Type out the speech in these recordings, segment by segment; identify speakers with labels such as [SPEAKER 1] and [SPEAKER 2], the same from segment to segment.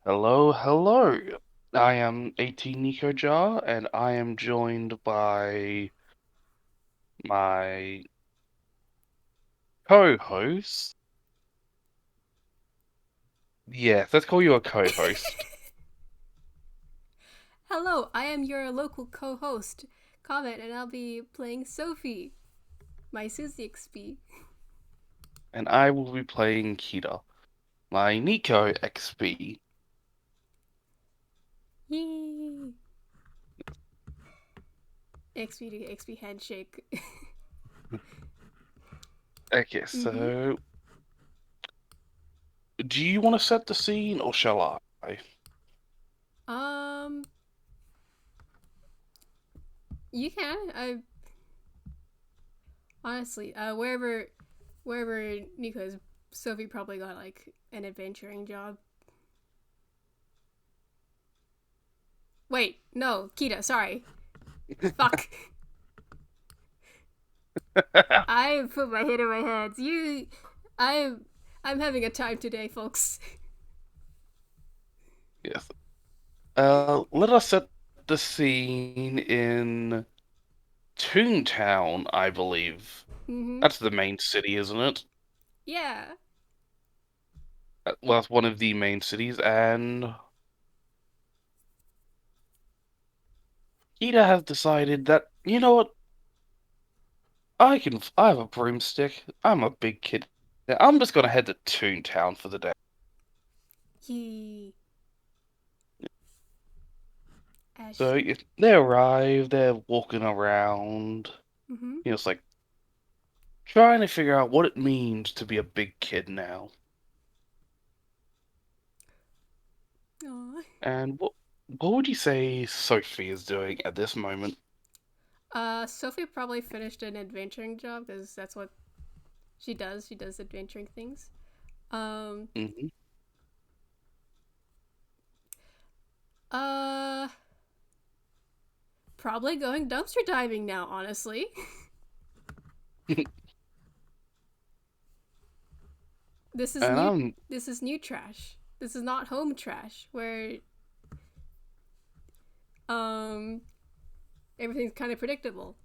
[SPEAKER 1] Hello, hello. I am 18 Nicho Jar, and I am joined by my co-host. Yes, let's call you a co-host.
[SPEAKER 2] Hello, I am your local co-host, Comet, and I'll be playing Sophie, my Susie XP.
[SPEAKER 1] And I will be playing Kita, my Nico XP.
[SPEAKER 2] Yay! XP to XP handshake.
[SPEAKER 1] Okay,
[SPEAKER 2] mm-hmm.
[SPEAKER 1] so do you want to set the scene, or shall I?
[SPEAKER 2] Um, you can. I honestly, wherever Nico is, Sophie probably got like an adventuring job. Wait, no, Kita. Sorry. Fuck. I put my head in my hands. I'm, I'm having a time today, folks.
[SPEAKER 1] Yes. Let us set the scene in Toontown, I believe.
[SPEAKER 2] mm-hmm.
[SPEAKER 1] That's the main city, isn't it?
[SPEAKER 2] Yeah.
[SPEAKER 1] Well, it's one of the main cities, and Kita has decided that, you know what, I have a broomstick. I'm a big kid. I'm just gonna head to Toontown for the day.
[SPEAKER 2] Yee. Ash.
[SPEAKER 1] So they arrive, they're walking around,
[SPEAKER 2] Mm-hmm.
[SPEAKER 1] it's like trying to figure out what it means to be a big kid now.
[SPEAKER 2] Aww.
[SPEAKER 1] And what would you say Sophie is doing at this moment?
[SPEAKER 2] Sophie probably finished an adventuring job because that's what she does. She does adventuring things. Um,
[SPEAKER 1] Hmm.
[SPEAKER 2] uh, Probably going dumpster diving now. Honestly, this is
[SPEAKER 1] And
[SPEAKER 2] new.
[SPEAKER 1] I'm
[SPEAKER 2] This is new trash. This is not home trash where um everything's kind of predictable.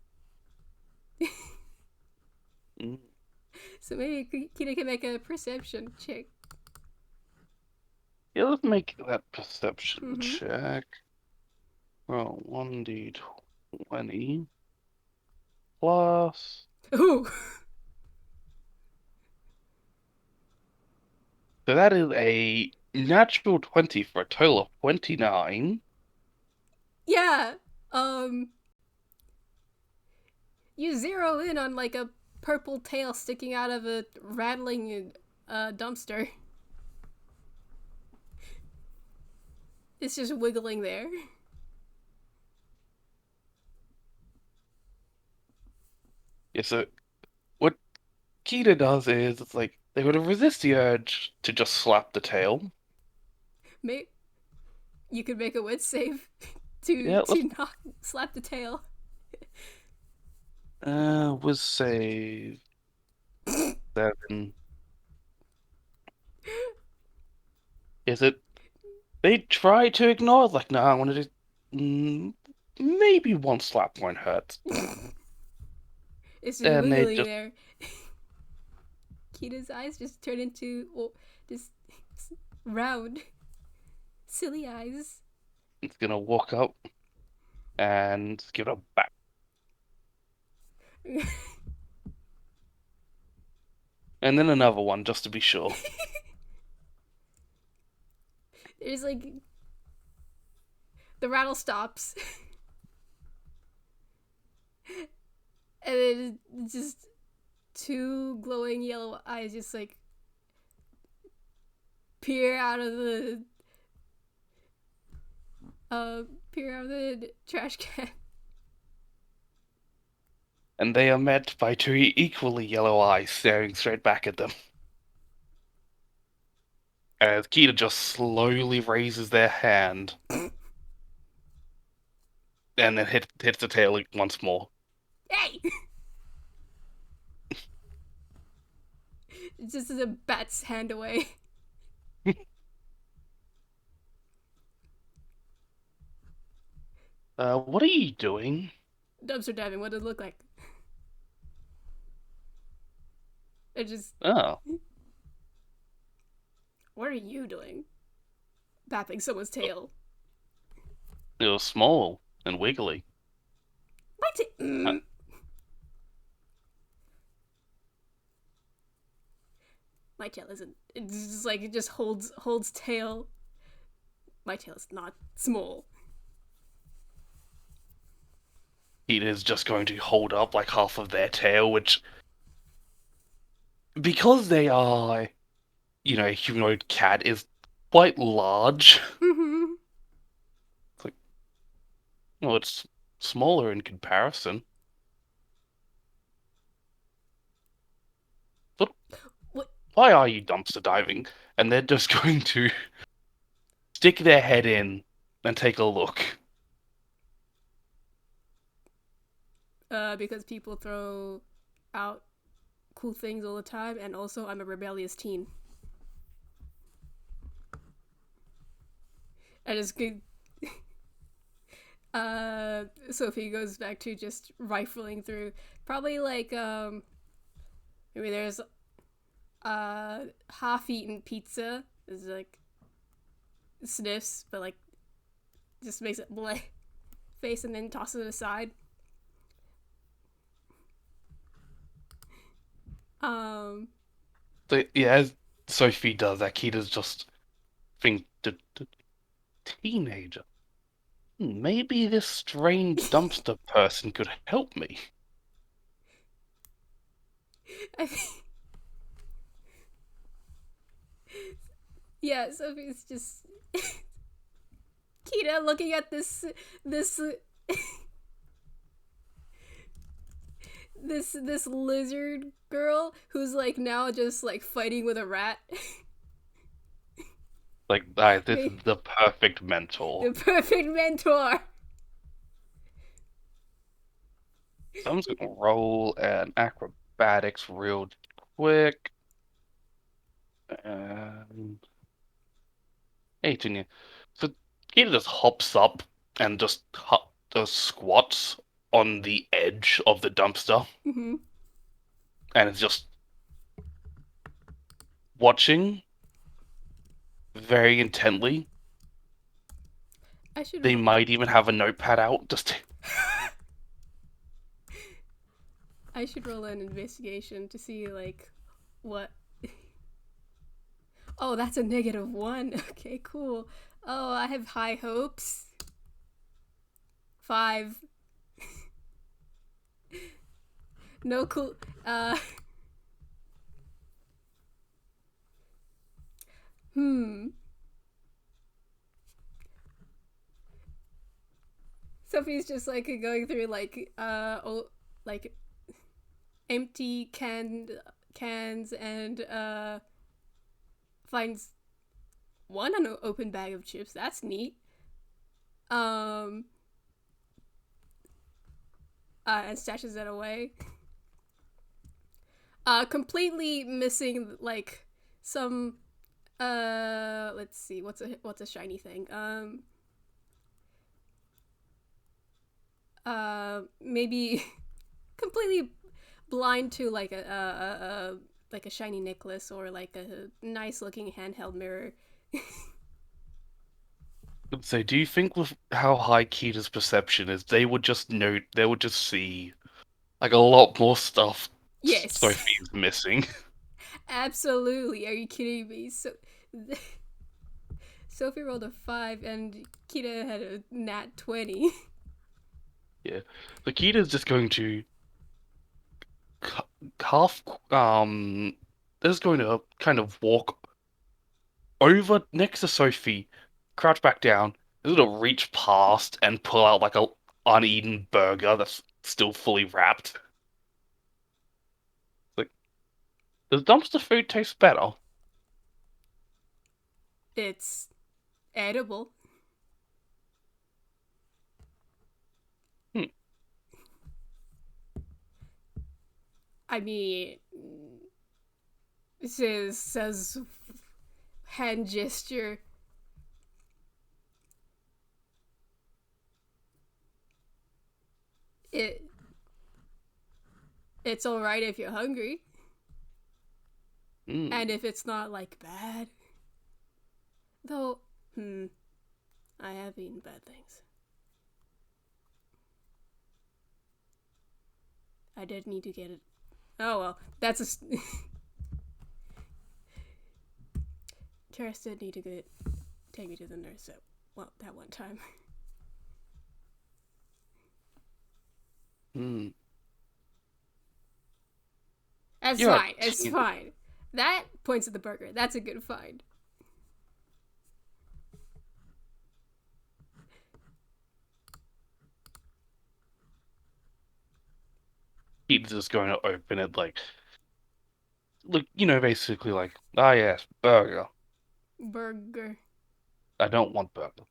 [SPEAKER 1] mm,
[SPEAKER 2] So maybe Kita can make a perception check.
[SPEAKER 1] yeah, let's make that perception
[SPEAKER 2] Mm-hmm.
[SPEAKER 1] check. Well, 1d20 plus.
[SPEAKER 2] Ooh,
[SPEAKER 1] So that is a natural 20 for a total of 29.
[SPEAKER 2] yeah. Um, you zero in on like a purple tail sticking out of a rattling dumpster. It's just wiggling there.
[SPEAKER 1] Yeah, so what Kita does is it's like they would resist the urge to just slap the tail.
[SPEAKER 2] May you could make a wit save
[SPEAKER 1] Yeah, let's
[SPEAKER 2] to not slap the tail.
[SPEAKER 1] was save 7. Is it they try to ignore it, like, no, I want to do maybe one slap won't hurt.
[SPEAKER 2] It's just
[SPEAKER 1] And they
[SPEAKER 2] wiggling
[SPEAKER 1] just
[SPEAKER 2] there. Kita's eyes just turn into just round, silly eyes.
[SPEAKER 1] it's gonna walk up and give it a back. And then another one just to be sure.
[SPEAKER 2] There's like the rattle stops, and then just two glowing yellow eyes just like peer out of the peer out of the trash can.
[SPEAKER 1] And they are met by two equally yellow eyes staring straight back at them. As Kita just slowly raises their hand and then hits the tail once more.
[SPEAKER 2] Hey! Just as a bat's hand away.
[SPEAKER 1] What are you doing?
[SPEAKER 2] Dumpster diving, what does it look like? I just,
[SPEAKER 1] Oh,
[SPEAKER 2] what are you doing? Bapping someone's tail.
[SPEAKER 1] it was small and wiggly.
[SPEAKER 2] My
[SPEAKER 1] Uh,
[SPEAKER 2] tail. My tail isn't. It's just like it just holds tail. My tail is not small.
[SPEAKER 1] It is just going to hold up like half of their tail, which, because they are, a humanoid cat, is quite large.
[SPEAKER 2] Mm-hmm.
[SPEAKER 1] It's like, well, it's smaller in comparison. But
[SPEAKER 2] What?
[SPEAKER 1] why are you dumpster diving? And they're just going to stick their head in and take a look.
[SPEAKER 2] Because people throw out cool things all the time, and also I'm a rebellious teen. I just Sophie goes back to just rifling through. Probably like maybe there's half-eaten pizza. Is like sniffs, but like just makes it bleh face and then tosses it aside. Um,
[SPEAKER 1] So, yeah, as Sophie does, Akita's just think the teenager. Maybe this strange dumpster person could help me.
[SPEAKER 2] I yeah, Sophie's just Kita looking at this this lizard girl who's like now just like fighting with a rat.
[SPEAKER 1] Like, this is the perfect mentor.
[SPEAKER 2] The perfect mentor.
[SPEAKER 1] So I'm just gonna roll an acrobatics real quick. Um, 18. Yeah. So Kita just hops up and just squats on the edge of the dumpster
[SPEAKER 2] Mm-hmm.
[SPEAKER 1] and is just watching very intently.
[SPEAKER 2] I should
[SPEAKER 1] They might even have a notepad out. Just
[SPEAKER 2] I should roll an investigation to see like what. Oh, that's a -1. Okay, cool. Oh, I have high hopes. 5. No cool. Hmm. Sophie's just like going through like like empty cans and finds one an open bag of chips. That's neat. Um and stashes it away. Completely missing like some let's see what's a shiny thing. Maybe completely blind to like a like a shiny necklace or like a nice looking handheld mirror.
[SPEAKER 1] so, do you think with how high Kita's perception is, they would just see like a lot more stuff
[SPEAKER 2] Yes.
[SPEAKER 1] Sophie's missing?
[SPEAKER 2] Absolutely. Are you kidding me? So Sophie rolled a 5 and Kita had a nat 20.
[SPEAKER 1] Yeah. So Kita's just going to half is going to kind of walk over next to Sophie, crouch back down, is going to reach past and pull out like a uneaten burger that's still fully wrapped. Like, does dumpster food taste better?
[SPEAKER 2] It's edible.
[SPEAKER 1] Hmm.
[SPEAKER 2] I mean, says hand gesture. It it's all right if you're hungry,
[SPEAKER 1] Mm.
[SPEAKER 2] and if it's not like bad. Though, I have eaten bad things. I did need to get it. Oh well, that's a. Karis did need to take me to the nurse at that one time.
[SPEAKER 1] Mm.
[SPEAKER 2] That's
[SPEAKER 1] You're a
[SPEAKER 2] fine. It's
[SPEAKER 1] teen.
[SPEAKER 2] fine. That points at the burger. That's a good find.
[SPEAKER 1] He's just going to open it like, look, basically like, ah, yes, burger.
[SPEAKER 2] Burger.
[SPEAKER 1] I don't want burger.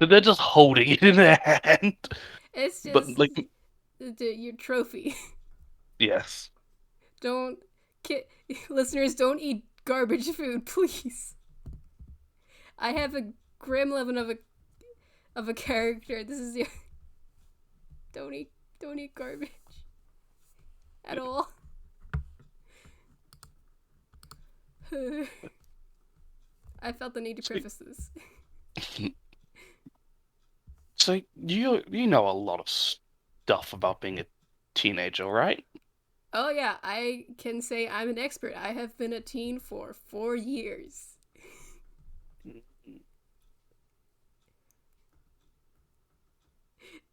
[SPEAKER 1] But they're just holding it in their hand.
[SPEAKER 2] It's
[SPEAKER 1] But
[SPEAKER 2] just
[SPEAKER 1] like,
[SPEAKER 2] your trophy.
[SPEAKER 1] yes.
[SPEAKER 2] Don't, listeners, don't eat garbage food, please. I have a gremlin of a character. This is your. Don't eat garbage at all. I felt the need to
[SPEAKER 1] So,
[SPEAKER 2] preface this.
[SPEAKER 1] so you know a lot of stuff about being a teenager, right?
[SPEAKER 2] Oh yeah, I can say I'm an expert. I have been a teen for 4 years.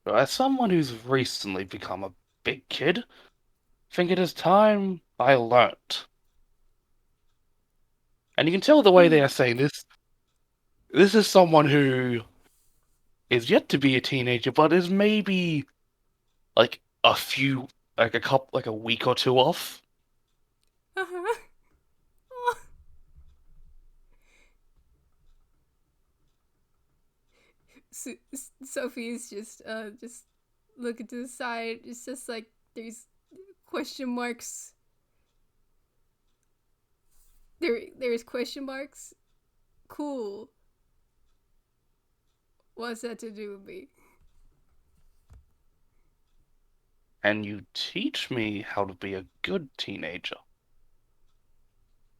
[SPEAKER 1] But as someone who's recently become a big kid, I think it is time I learnt. And you can tell the way they are saying this. This is someone who is yet to be a teenager, but is maybe like like a week or two off.
[SPEAKER 2] Uh-huh. Oh. Sophie's just looking to the side. It's just like there's question marks. There's question marks. Cool. What's that to do with me?
[SPEAKER 1] And you teach me how to be a good teenager.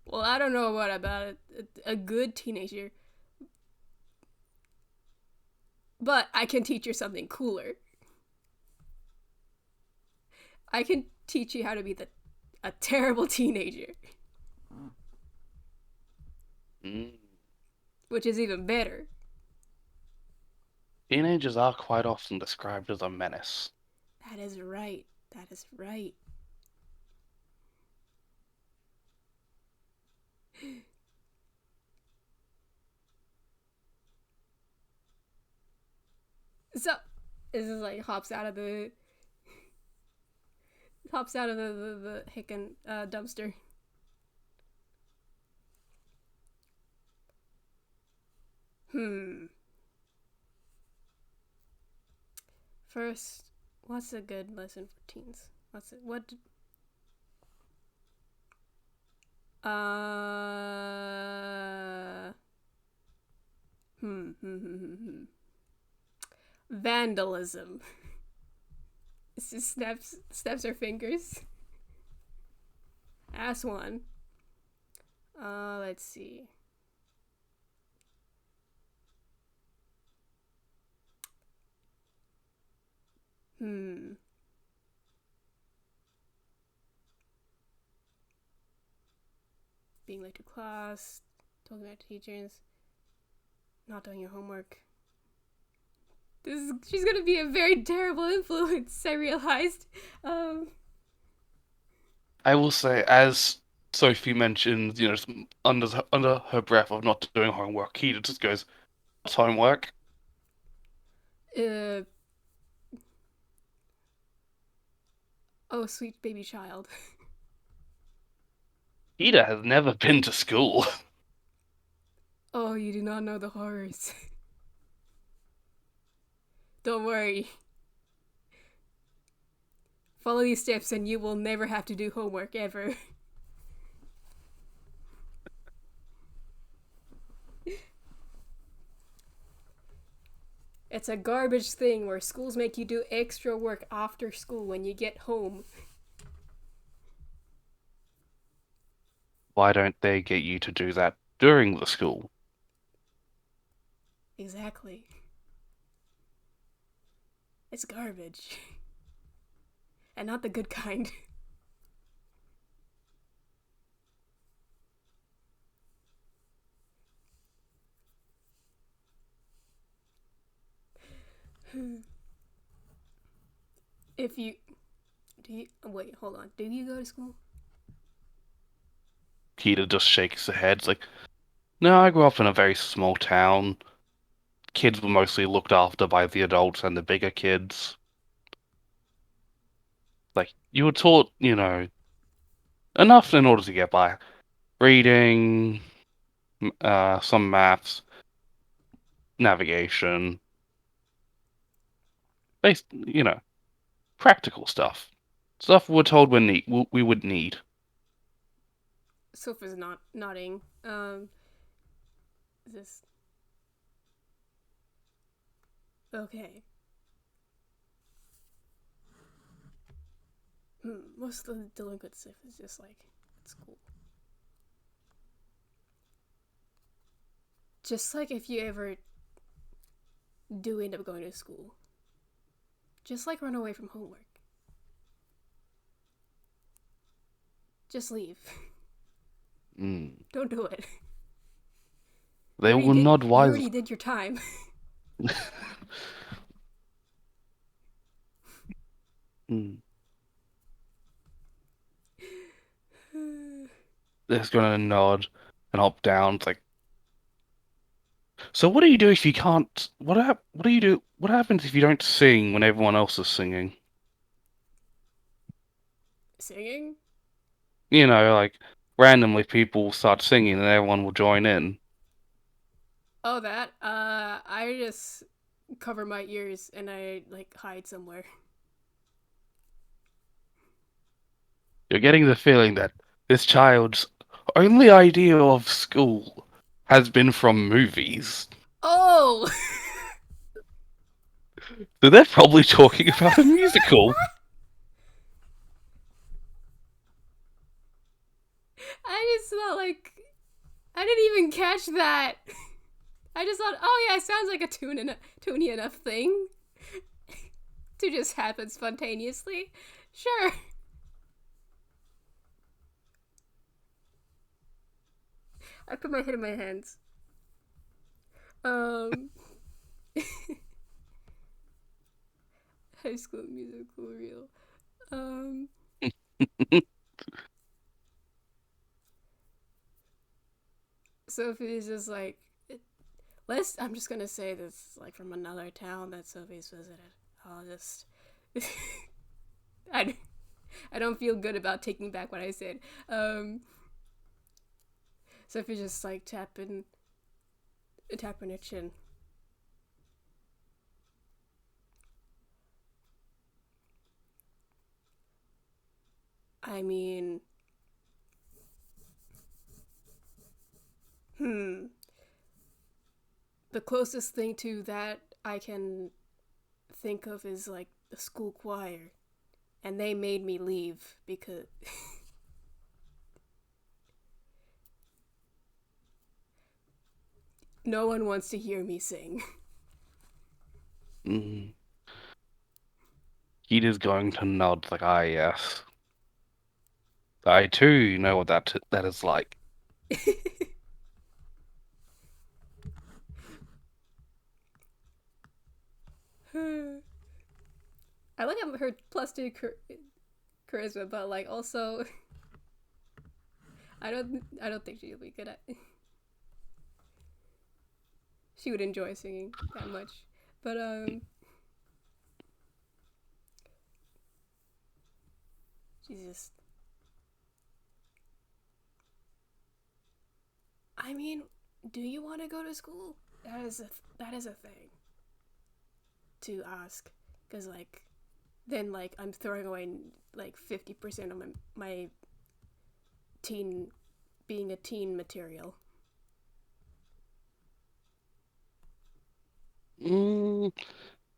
[SPEAKER 2] Well, I don't know what about a good teenager, but I can teach you something cooler. I can teach you how to be a terrible teenager,
[SPEAKER 1] Mm.
[SPEAKER 2] which is even better.
[SPEAKER 1] Teenagers are quite often described as a menace.
[SPEAKER 2] That is right. That is right. So, this is like hops out of the hickin' dumpster. Hmm. First, what's a good lesson for teens? What's it? What? Uh. Hmm. Vandalism. It just snaps her fingers. That's one. Let's see. Hmm. Being late to class, talking about teachers, not doing your homework. She's gonna be a very terrible influence. I realized. Um.
[SPEAKER 1] I will say, as Sophie mentioned, just under her breath of not doing homework, he just goes, "What's homework?"
[SPEAKER 2] Uh. Oh, sweet baby child.
[SPEAKER 1] Ida has never been to school.
[SPEAKER 2] Oh, you do not know the horrors. Don't worry. Follow these steps and you will never have to do homework ever. It's a garbage thing where schools make you do extra work after school when you get home.
[SPEAKER 1] Why don't they get you to do that during the school?
[SPEAKER 2] Exactly. It's garbage. And not the good kind. If you. Do you. Wait, hold on. Do you go to school?
[SPEAKER 1] Keita just shakes her head. It's like, no, I grew up in a very small town. Kids were mostly looked after by the adults and the bigger kids. Like, you were taught, enough in order to get by. Reading, some maths, navigation, based, practical stuff. Stuff we're told we would need.
[SPEAKER 2] Sophie's not nodding. Is this. Okay. Most of the delinquent stuff is just like at school. Just like if you ever do end up going to school, just like run away from homework. Just leave.
[SPEAKER 1] Mm.
[SPEAKER 2] Don't do it.
[SPEAKER 1] They will nod
[SPEAKER 2] You
[SPEAKER 1] wise.
[SPEAKER 2] already did your time.
[SPEAKER 1] Mm. They're just gonna nod and hop down. It's like, so what do you do if you can't? What do you do? What happens if you don't sing when everyone else is singing?
[SPEAKER 2] Singing?
[SPEAKER 1] Like randomly people start singing and everyone will join in.
[SPEAKER 2] Oh, that. I just cover my ears and I like hide somewhere.
[SPEAKER 1] You're getting the feeling that this child's only idea of school has been from movies.
[SPEAKER 2] Oh!
[SPEAKER 1] So they're probably talking about a musical.
[SPEAKER 2] I just thought like I didn't even catch that. I just thought, oh yeah, it sounds like a toony enough thing to just happen spontaneously. Sure. I put my head in my hands. Um, High School Musical reel. Um, Sophie's just like, I'm just gonna say this like from another town that Sophie's visited. I'll just. I, I don't feel good about taking back what I said. Sophie's just like tapping her chin. I mean, hmm. The closest thing to that I can think of is like the school choir. And they made me leave because no one wants to hear me sing.
[SPEAKER 1] Mm. Kita's going to nod like, ah, yes. I too know what that is like.
[SPEAKER 2] I look at her +2 charisma, but like also, I don't think she'll be good at. She would enjoy singing that much, but she's just. I mean, do you want to go to school? That is a thing to ask, because like, then like I'm throwing away like 50% of my teen being a teen material.
[SPEAKER 1] Mm,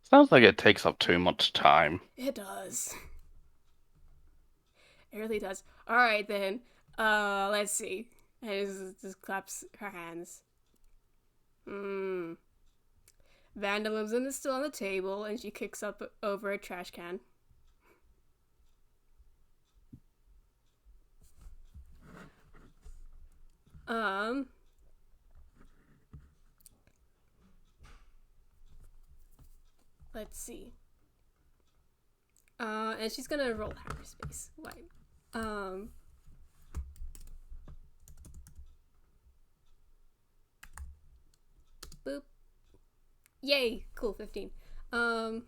[SPEAKER 1] sounds like it takes up too much time.
[SPEAKER 2] It does. It really does. All right then. Let's see. And just claps her hands. Hmm. Vandalism is still on the table, and she kicks up over a trash can. Um. Let's see. And she's gonna roll hyperspace. Why? Um. Boop. Yay! Cool. 15. Um.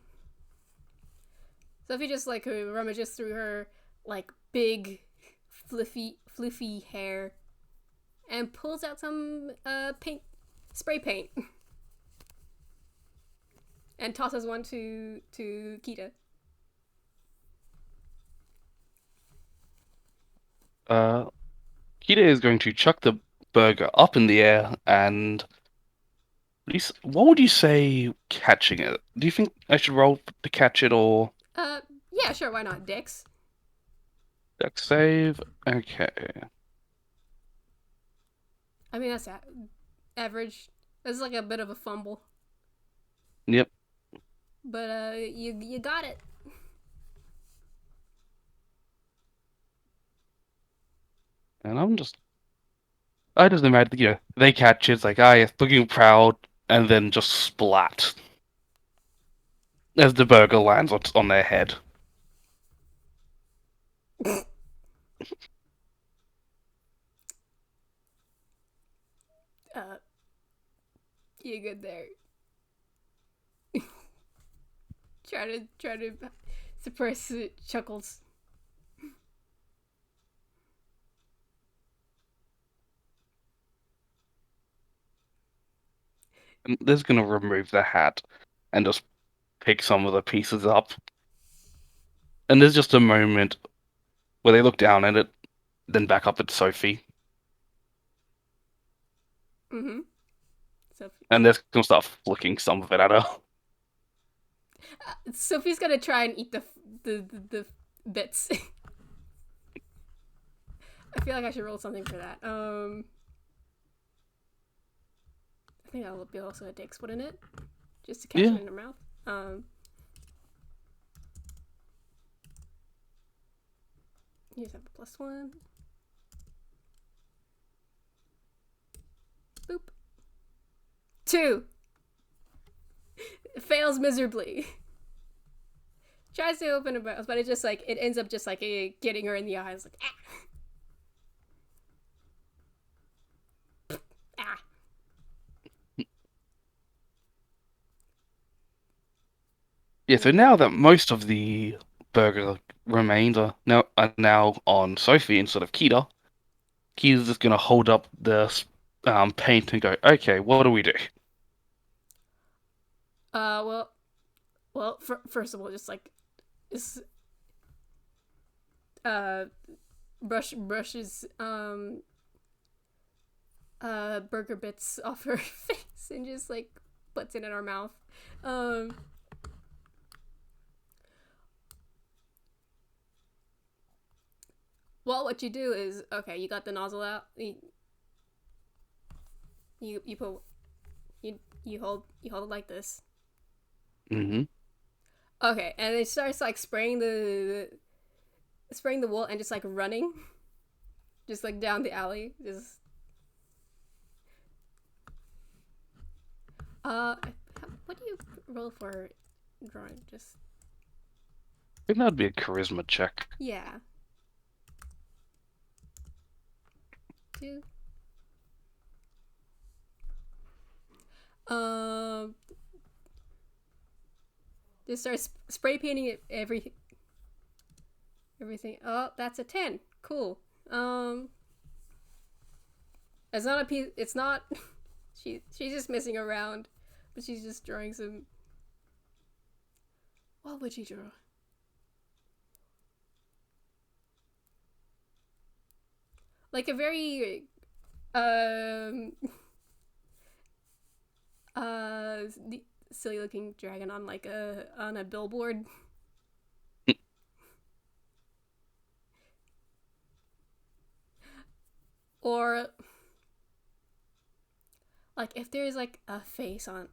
[SPEAKER 2] Sophie just like rummages through her like big, floofy hair, and pulls out some paint, spray paint, and tosses one to Kita.
[SPEAKER 1] Uh, Kida is going to chuck the burger up in the air and what would you say catching it? Do you think I should roll to catch it or
[SPEAKER 2] Uh, yeah, sure, why not, Dix?
[SPEAKER 1] deck save? Okay.
[SPEAKER 2] I mean that's average. That's like a bit of a fumble,
[SPEAKER 1] Yep.
[SPEAKER 2] but you got it.
[SPEAKER 1] And I just imagine, they catch it, it's like, ah, yes, looking proud, and then just splat as the burger lands on their head.
[SPEAKER 2] Uh, you good there? Try to suppress chuckles.
[SPEAKER 1] And they're just gonna remove the hat and just pick some of the pieces up. And there's just a moment where they look down at it, then back up at Sophie,
[SPEAKER 2] Mm-hmm. So
[SPEAKER 1] and they're gonna start flicking some of it at her.
[SPEAKER 2] Sophie's gonna try and eat the bits. I feel like I should roll something for that. I think that'll be also a Dix, wouldn't it? Just to catch it
[SPEAKER 1] Yeah.
[SPEAKER 2] in her mouth. Um, you just have a +1. Boop. 2. It fails miserably. Tries to open her mouth, but it just like it ends up just like getting her in the eyes, like ah.
[SPEAKER 1] Yeah, so
[SPEAKER 2] Mm-hmm.
[SPEAKER 1] now that most of the burger remains are now on Sophie instead of Kita, Kita's just gonna hold up the paint and go, okay, what do we do?
[SPEAKER 2] Well, first of all, just like this, uh, brushes burger bits off her face and just like puts it in her mouth. Um, well, what you do is okay. You got the nozzle out. You put you hold it like this.
[SPEAKER 1] Hmm.
[SPEAKER 2] Okay, and it starts like spraying the wool and just like running, just like down the alley. Just uh, what do you roll for drawing? Just
[SPEAKER 1] I think that'd be a charisma check.
[SPEAKER 2] yeah, 2. Um, just starts spray painting it everything. Oh, that's a 10. Cool. It's not a piece. It's not. She's just messing around, but she's just drawing some. What would you draw? Like a very um uh silly looking dragon on like a billboard. Or like if there's like a face on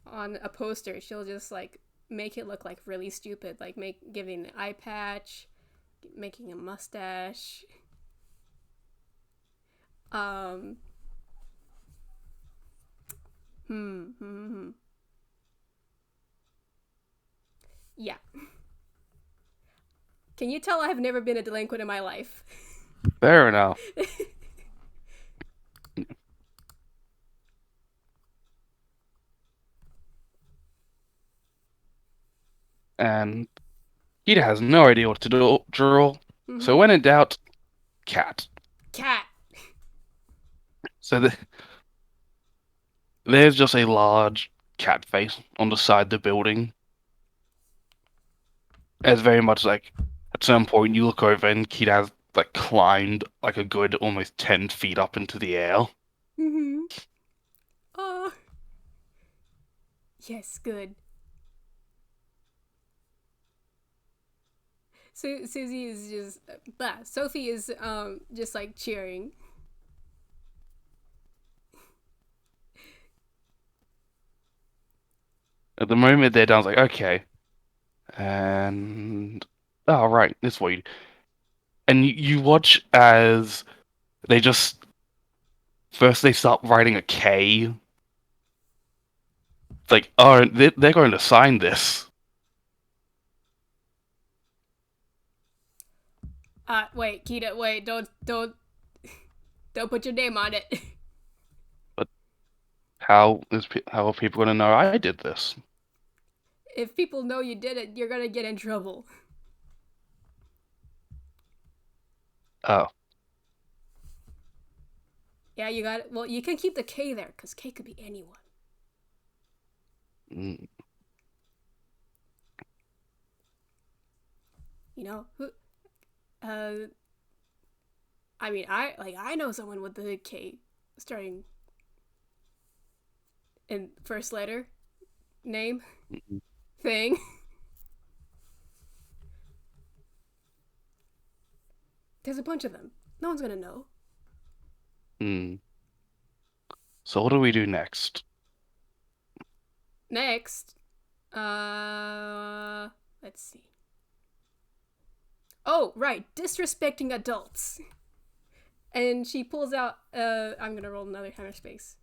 [SPEAKER 2] a poster, she'll just like make it look like really stupid, like giving an eye patch, making a mustache. Um, hmm, hmm, hmm. Yeah. Can you tell I've never been a delinquent in my life?
[SPEAKER 1] Fair enough. And Kita has no idea what to draw. So
[SPEAKER 2] Mm-hmm.
[SPEAKER 1] when in doubt, cat.
[SPEAKER 2] Cat.
[SPEAKER 1] So there's just a large cat face on the side of the building. It's very much like at some point you look over and Kita has like climbed like a good almost 10 feet up into the air.
[SPEAKER 2] Mm-hmm. Oh. Yes, good. So Susie is just Sophie is just like cheering.
[SPEAKER 1] At the moment they're down, it's like, okay. And oh right, this way. And you watch as they just first they start writing a K. It's like, oh, they're going to sign this.
[SPEAKER 2] Wait, Kita, wait, don't put your name on it.
[SPEAKER 1] But how are people going to know I did this?
[SPEAKER 2] If people know you did it, you're gonna get in trouble.
[SPEAKER 1] Oh,
[SPEAKER 2] Yeah, you got it. Well, you can keep the K there because K could be anyone.
[SPEAKER 1] mm,
[SPEAKER 2] You know who? Uh, I mean, I know someone with the K starting in first letter name
[SPEAKER 1] mm,
[SPEAKER 2] thing. There's a bunch of them. No one's gonna know.
[SPEAKER 1] mm. So what do we do next?
[SPEAKER 2] Next, let's see. Oh, right, disrespecting adults. And she pulls out. I'm gonna roll another hammer space.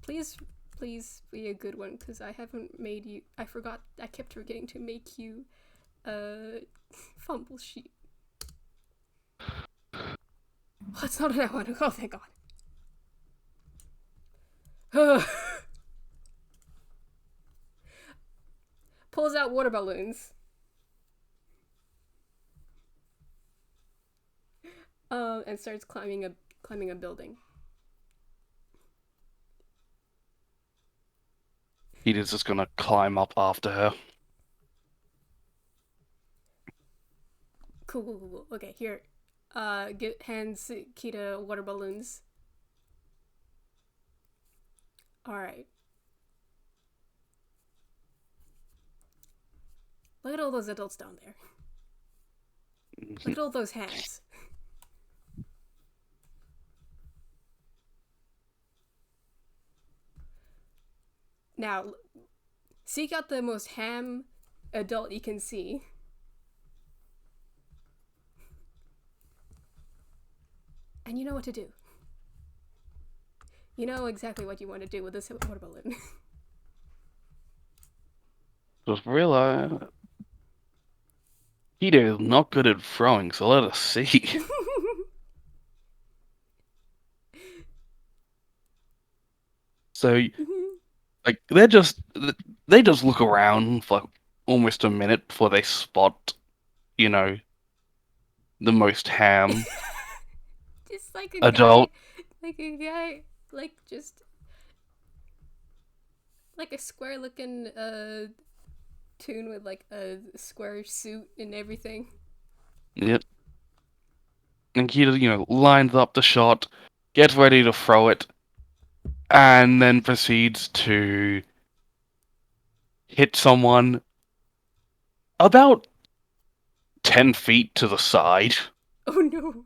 [SPEAKER 2] Please, please be a good one, because I haven't made you. I forgot. I kept forgetting to make you fumble sheet. Oh, it's not that one. Oh, thank God. Pulls out water balloons. And starts climbing a building.
[SPEAKER 1] Peter's just gonna climb up after her.
[SPEAKER 2] Cool, cool, cool, cool. Okay, here. Hands Kita water balloons. All right. Look at all those adults down there. Look at all those hands. Now, seek out the most ham adult you can see. And you know what to do. You know exactly what you want to do with this water balloon.
[SPEAKER 1] Just realize Peter is not good at throwing, so let us see. So like they just look around for like almost a minute before they spot, you know, the most ham
[SPEAKER 2] Just like a guy,
[SPEAKER 1] adult.
[SPEAKER 2] like just like a square looking tune with like a square suit and everything.
[SPEAKER 1] Yep. And he, lines up the shot, gets ready to throw it, and then proceeds to hit someone about 10 feet to the side.
[SPEAKER 2] Oh no.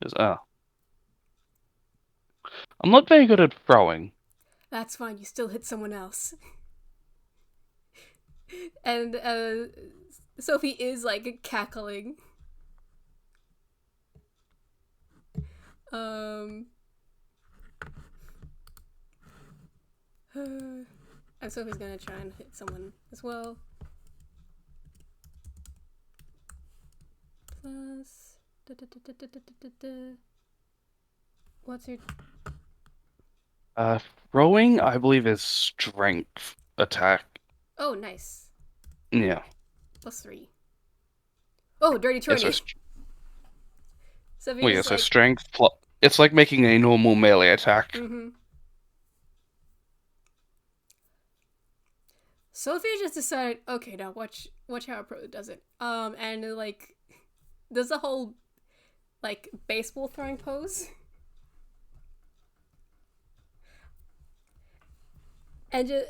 [SPEAKER 1] Just, I'm not very good at throwing.
[SPEAKER 2] That's fine, you still hit someone else. And Sophie is like cackling. Um and Sophie's gonna try and hit someone as well. Plus what's your
[SPEAKER 1] Uh, Throwing, I believe, is strength attack.
[SPEAKER 2] oh nice.
[SPEAKER 1] Yeah.
[SPEAKER 2] +3. Oh, dirty
[SPEAKER 1] Yeah, so,
[SPEAKER 2] 20. Sophie
[SPEAKER 1] well, yeah,
[SPEAKER 2] just
[SPEAKER 1] so
[SPEAKER 2] like
[SPEAKER 1] strength plus. It's like making a normal melee attack.
[SPEAKER 2] mm-hmm. Sophie just decided, okay, now watch how a pro does it. And like does the whole like baseball throwing pose. And just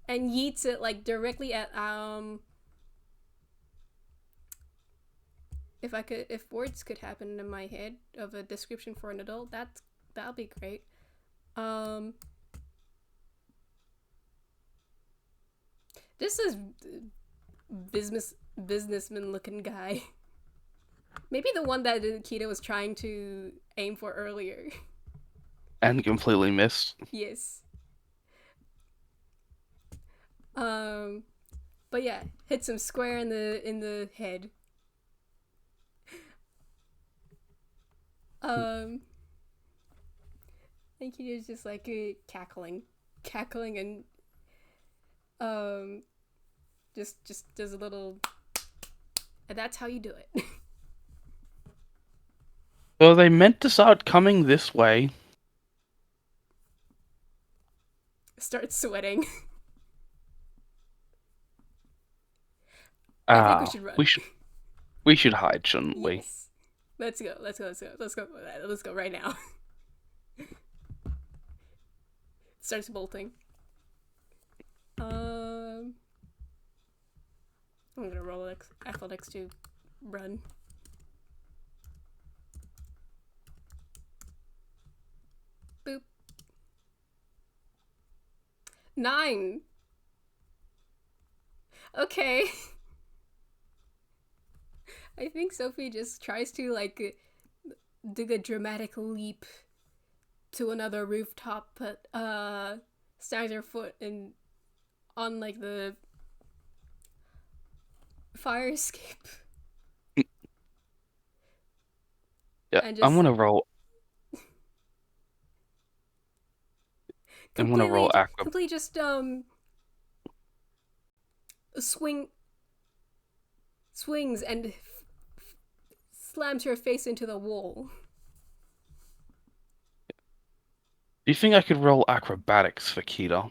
[SPEAKER 2] and yeets it like directly at if words could happen in my head of a description for an adult, that'll be great. Um this is businessman looking guy. Maybe the one that Kita was trying to aim for earlier.
[SPEAKER 1] And completely missed.
[SPEAKER 2] Yes. Um but yeah, hits him square in the head. Um I think he is just like cackling and um just does a little, and that's how you do it.
[SPEAKER 1] So they meant to start coming this way.
[SPEAKER 2] Start sweating. I think we should run.
[SPEAKER 1] We should hide, shouldn't we?
[SPEAKER 2] Yes. Let's go. Let's go right now. Starts bolting. I'm gonna roll athletics to run. Boop. 9. Okay. I think Sophie just tries to like do a dramatic leap to another rooftop, but stands her foot in on like the fire escape.
[SPEAKER 1] Yeah,
[SPEAKER 2] And
[SPEAKER 1] I'm
[SPEAKER 2] just
[SPEAKER 1] gonna roll. I'm gonna roll acro.
[SPEAKER 2] completely just swing swings and slams her face into the wall.
[SPEAKER 1] Do you think I could roll acrobatics for Kita?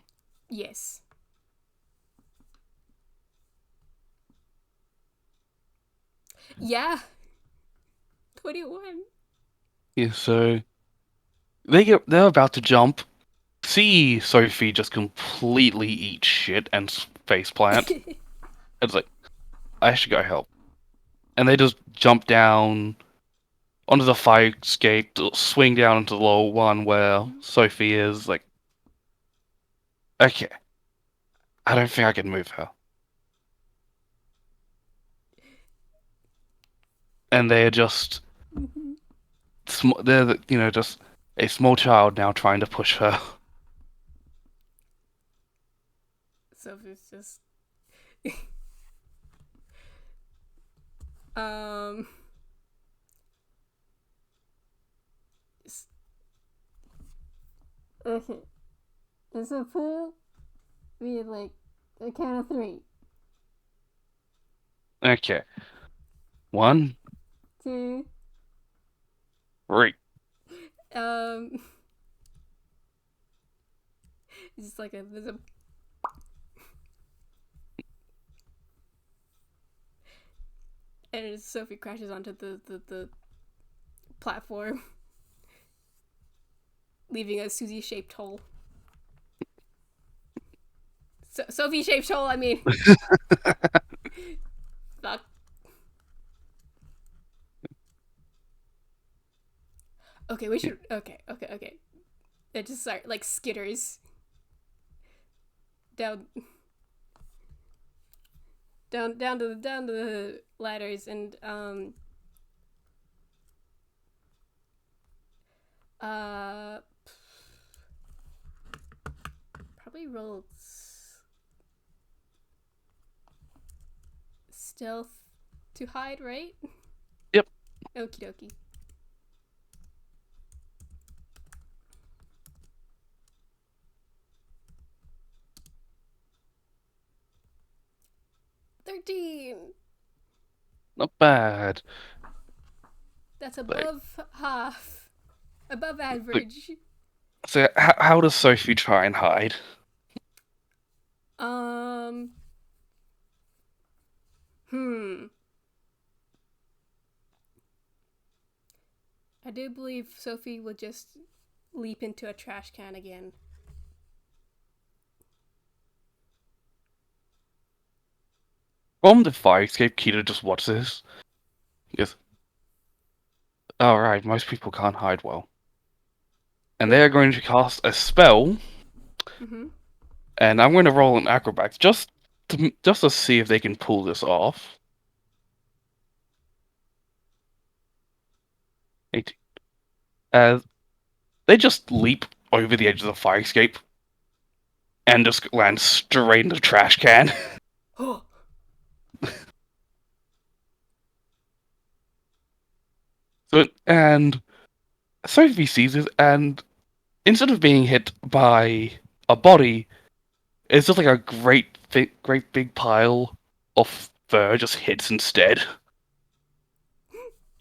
[SPEAKER 2] Yes. Yeah. 21.
[SPEAKER 1] Yeah, so they're about to jump. See Sophie just completely eat shit and face plant. It's like I should go help. And they just jump down onto the fire escape, swing down into the lower one where Sophie is. Like, okay, I don't think I can move her. And they're just they're just a small child now trying to push her.
[SPEAKER 2] Sophie's just um okay. It's a pool. We had like a count of 3.
[SPEAKER 1] Okay, 1,
[SPEAKER 2] 2.
[SPEAKER 1] 3.
[SPEAKER 2] Um it's just like there's a and Sophie crashes onto the platform, leaving a Susie-shaped hole. Sophie-shaped hole, I mean. Fuck. Okay, we should. Okay. It just start like skitters down, down to the ladders, and uh, probably roll stealth to hide, right?
[SPEAKER 1] Yep.
[SPEAKER 2] Okie dokie. $13.
[SPEAKER 1] Not bad.
[SPEAKER 2] That's
[SPEAKER 1] Like,
[SPEAKER 2] above half. Above
[SPEAKER 1] like,
[SPEAKER 2] average.
[SPEAKER 1] so how does Sophie try and hide?
[SPEAKER 2] Um. Hmm. I do believe Sophie will just leap into a trash can again.
[SPEAKER 1] From the fire escape, Kita just watches this. Yes. Alright, most people can't hide well. And they are going to cast a spell,
[SPEAKER 2] Mm-hmm.
[SPEAKER 1] and I'm going to roll an acrobatics just to see if they can pull this off. 18. As they just leap over the edge of the fire escape and just land straight in the trash can.
[SPEAKER 2] Oh.
[SPEAKER 1] And Sophie sees it, and instead of being hit by a body, it's just like a great big pile of fur just hits instead.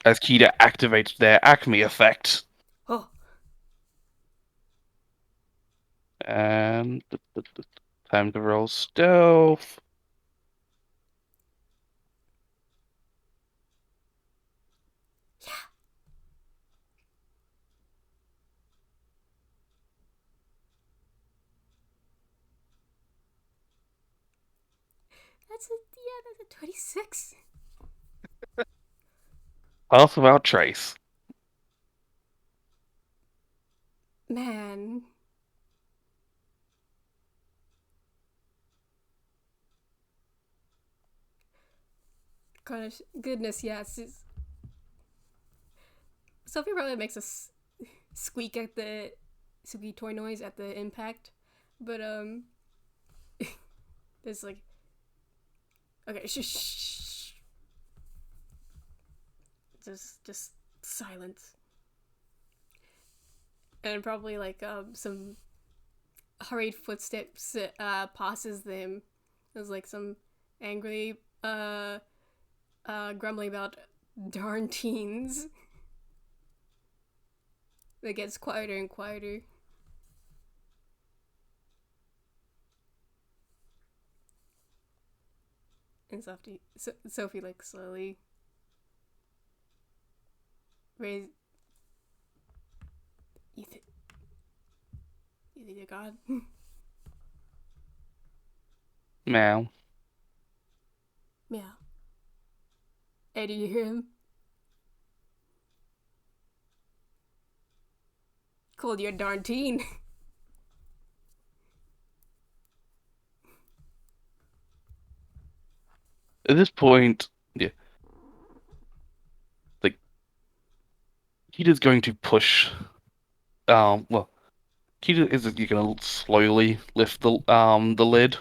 [SPEAKER 1] As Kita activates their Acme effect.
[SPEAKER 2] Oh.
[SPEAKER 1] And time to roll stealth.
[SPEAKER 2] Yeah. That's a 26.
[SPEAKER 1] Pass without trace.
[SPEAKER 2] Man. Goodness, yes. Sophie probably makes a squeak at the squeaky toy noise at the impact, but there's like, okay, shh. Just silence, and probably like some hurried footsteps passes them. There's like some angry grumbling about darn teens. It gets quieter and quieter. And Sophie like slowly raise. You think you're God?
[SPEAKER 1] Meow.
[SPEAKER 2] Meow. Hey, do you hear him? Called you a darn teen.
[SPEAKER 1] At this point, yeah, like Kita's going to push. Well, Kita is you're gonna slowly lift the lid.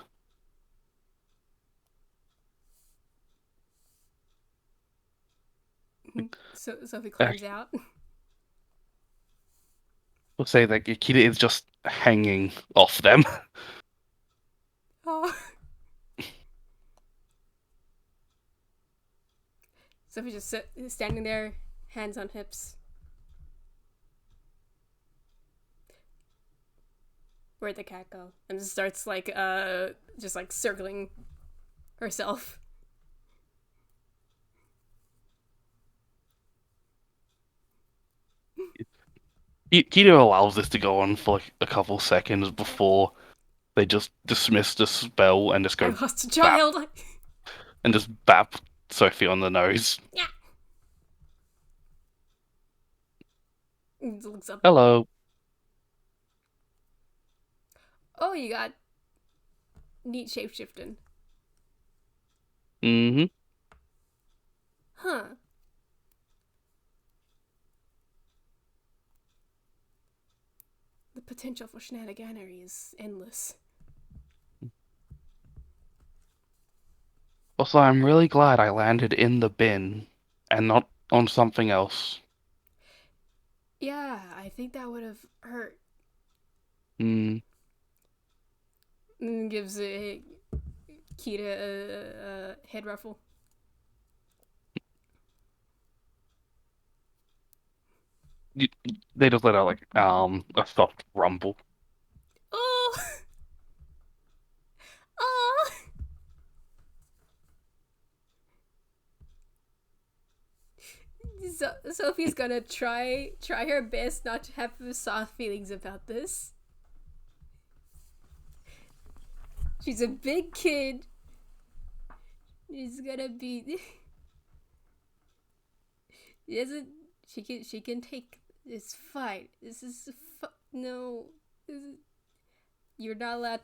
[SPEAKER 2] So Sophie
[SPEAKER 1] Uh,
[SPEAKER 2] climbs out.
[SPEAKER 1] we'll say that Kita is just hanging off them.
[SPEAKER 2] Oh. Sophie just standing there, hands on hips. Where'd the cat go? And just starts like just like circling herself.
[SPEAKER 1] Keto allows this to go on for like a couple seconds before they just dismiss the spell and just
[SPEAKER 2] I
[SPEAKER 1] go
[SPEAKER 2] lost a
[SPEAKER 1] bap
[SPEAKER 2] child.
[SPEAKER 1] and just bap Sophie on the nose.
[SPEAKER 2] Yeah. Looks up.
[SPEAKER 1] Hello.
[SPEAKER 2] Oh, you got neat shapeshifting.
[SPEAKER 1] Mm-hmm.
[SPEAKER 2] Huh. The potential for shenaniganery is endless.
[SPEAKER 1] Also, I'm really glad I landed in the bin and not on something else.
[SPEAKER 2] Yeah, I think that would have hurt.
[SPEAKER 1] Hmm.
[SPEAKER 2] Gives Kita a head ruffle.
[SPEAKER 1] Y- They just let out like a soft rumble.
[SPEAKER 2] Oh! Oh! Sophie's gonna try her best not to have soft feelings about this. She's a big kid. She's gonna be. She doesn't. She can take this fight. This is no. This is, you're not allowed.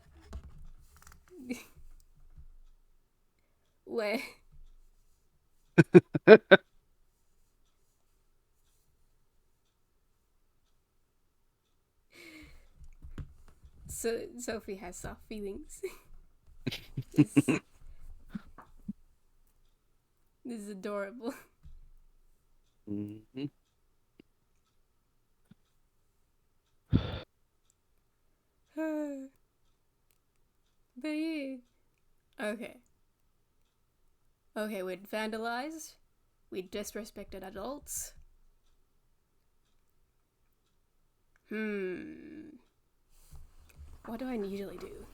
[SPEAKER 2] Wait. So Sophie has soft feelings. this this is adorable.
[SPEAKER 1] Mhm.
[SPEAKER 2] But yeah. Okay. Okay, we vandalized. We disrespected adults. Hmm. What do I usually do?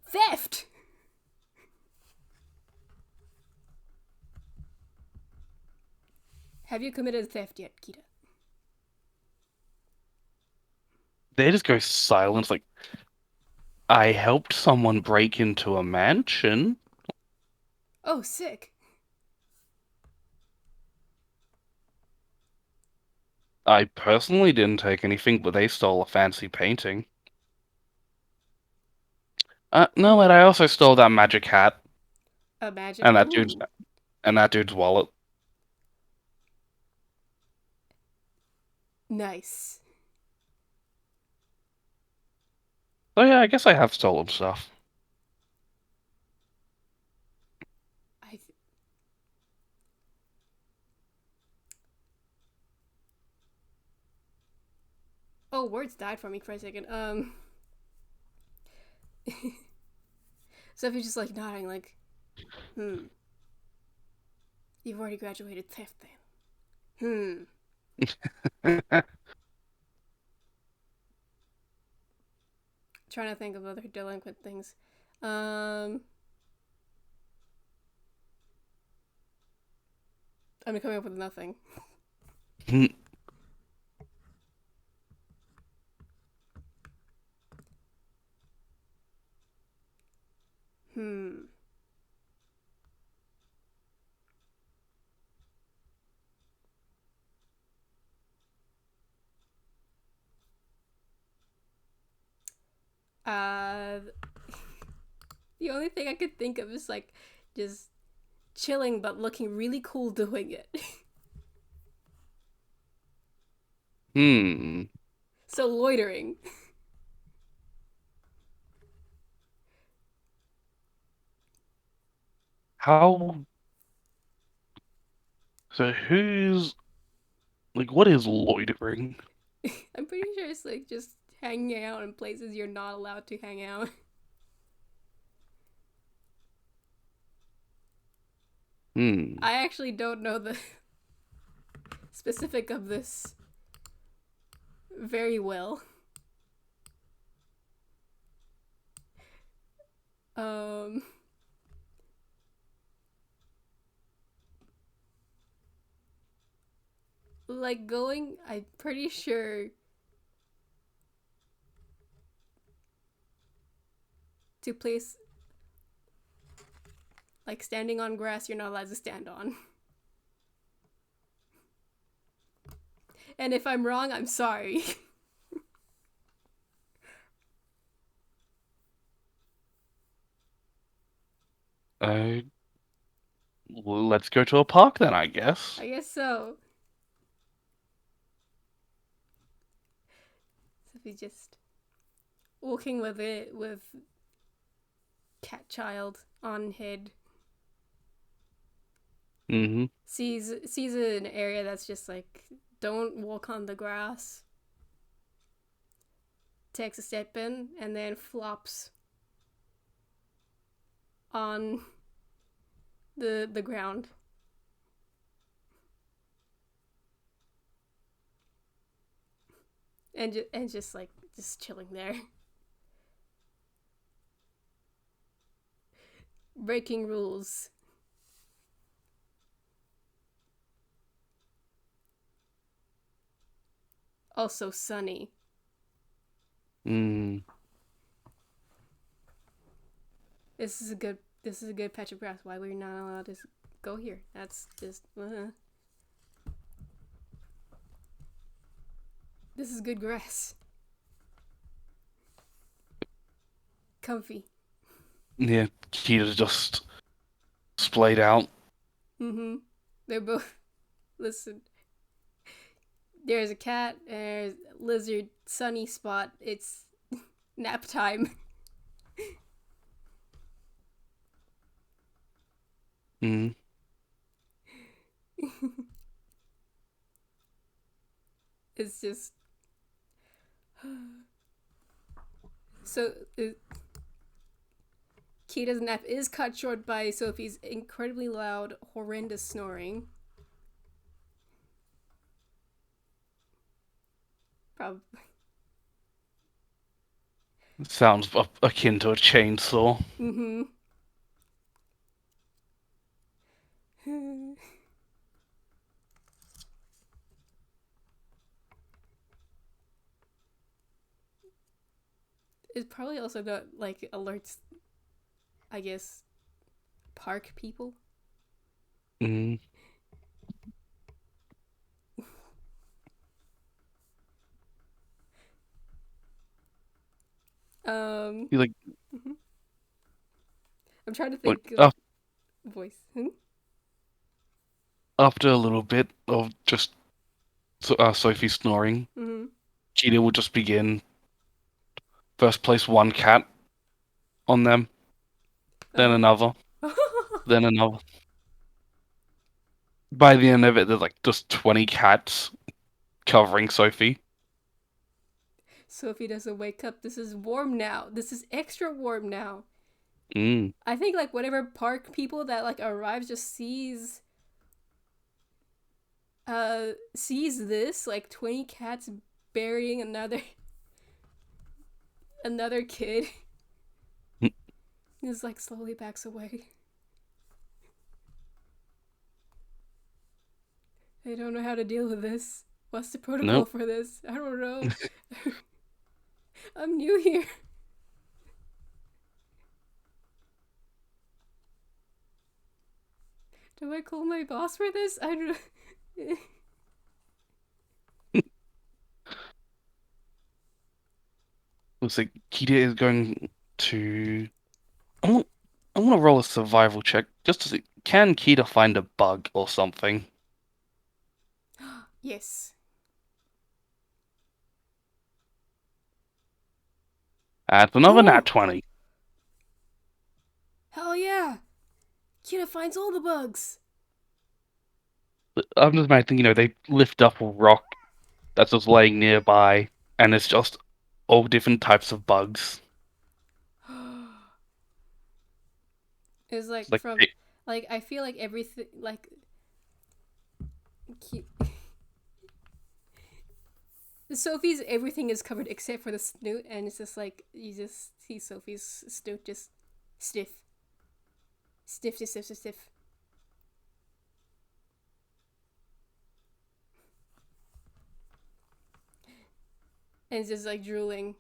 [SPEAKER 2] Theft! Have you committed theft yet, Kita?
[SPEAKER 1] They just go silent. Like I helped someone break into a mansion.
[SPEAKER 2] Oh, sick.
[SPEAKER 1] I personally didn't take anything, but they stole a fancy painting. No,
[SPEAKER 2] Oh,
[SPEAKER 1] wait, I also stole that magic hat
[SPEAKER 2] a magic.
[SPEAKER 1] and
[SPEAKER 2] Ooh,
[SPEAKER 1] that dude's wallet.
[SPEAKER 2] nice.
[SPEAKER 1] So yeah, I guess I have stolen stuff.
[SPEAKER 2] I. Oh, words died for me for a second. Sophie's just like nodding, like, hmm. You've already graduated theft then. Hmm. Trying to think of other delinquent things. Um, I'm coming up with nothing. Hmm. Uh, the only thing I could think of is like just chilling but looking really cool doing it.
[SPEAKER 1] Hmm.
[SPEAKER 2] So loitering.
[SPEAKER 1] How? So who's like? What is loitering?
[SPEAKER 2] I'm pretty sure it's like just hanging out in places you're not allowed to hang out.
[SPEAKER 1] Hmm.
[SPEAKER 2] I actually don't know the specific of this very well. Um, like going, I'm pretty sure to place like standing on grass you're not allowed to stand on. And if I'm wrong, I'm sorry.
[SPEAKER 1] Uh, well, let's go to a park then, I guess.
[SPEAKER 2] I guess so. Sophie just walking with it with cat child on head.
[SPEAKER 1] Mm-hmm.
[SPEAKER 2] Sees an area that's just like don't walk on the grass. Takes a step in and then flops on the ground. And just like just chilling there. Breaking rules. Also sunny.
[SPEAKER 1] Mm.
[SPEAKER 2] This is a good patch of grass. Why we're not allowed to go here? That's just This is good grass. Comfy.
[SPEAKER 1] Yeah, Kita's just splayed out.
[SPEAKER 2] Mm-hmm. They're both listen. There's a cat, there's a lizard, sunny spot. It's nap time.
[SPEAKER 1] Mm.
[SPEAKER 2] It's just so Kita's nap is cut short by Sophie's incredibly loud, horrendous snoring. Probably.
[SPEAKER 1] Sounds akin to a chainsaw.
[SPEAKER 2] Mm-hmm. It probably also got like alerts, I guess, park people.
[SPEAKER 1] Mm.
[SPEAKER 2] Um,
[SPEAKER 1] You like
[SPEAKER 2] mhm. I'm trying to
[SPEAKER 1] what?
[SPEAKER 2] think of voice. Hmm?
[SPEAKER 1] After a little bit of just Sophie snoring,
[SPEAKER 2] Mm-hmm.
[SPEAKER 1] Kita will just begin. First place one cat on them, then
[SPEAKER 2] Uh-huh.
[SPEAKER 1] another, then another. By the end of it, there's like just 20 cats covering Sophie.
[SPEAKER 2] Sophie doesn't wake up. This is warm now. This is extra warm now.
[SPEAKER 1] Mm.
[SPEAKER 2] I think like whatever park people that like arrives just sees this like 20 cats burying another kid. Is like slowly backs away. I don't know how to deal with this. What's the protocol
[SPEAKER 1] Nope.
[SPEAKER 2] for this? I don't know. I'm new here. Do I call my boss for this? I don't.
[SPEAKER 1] Looks like Kita is going to. I want. I want to roll a survival check just to see. Can Kita find a bug or something?
[SPEAKER 2] Yes.
[SPEAKER 1] That's another nat
[SPEAKER 2] Oh,
[SPEAKER 1] 20.
[SPEAKER 2] hell yeah! Kita finds all the bugs.
[SPEAKER 1] I'm just imagining, they lift up a rock that's just laying nearby, and it's just all different types of bugs.
[SPEAKER 2] It's
[SPEAKER 1] It's
[SPEAKER 2] like
[SPEAKER 1] like,
[SPEAKER 2] from like I feel like everything like Sophie's everything is covered except for the snoot, and it's just like you just see Sophie's snoot just stiff, stiff, stiff, stiff, stiff, stiff. and just like drooling.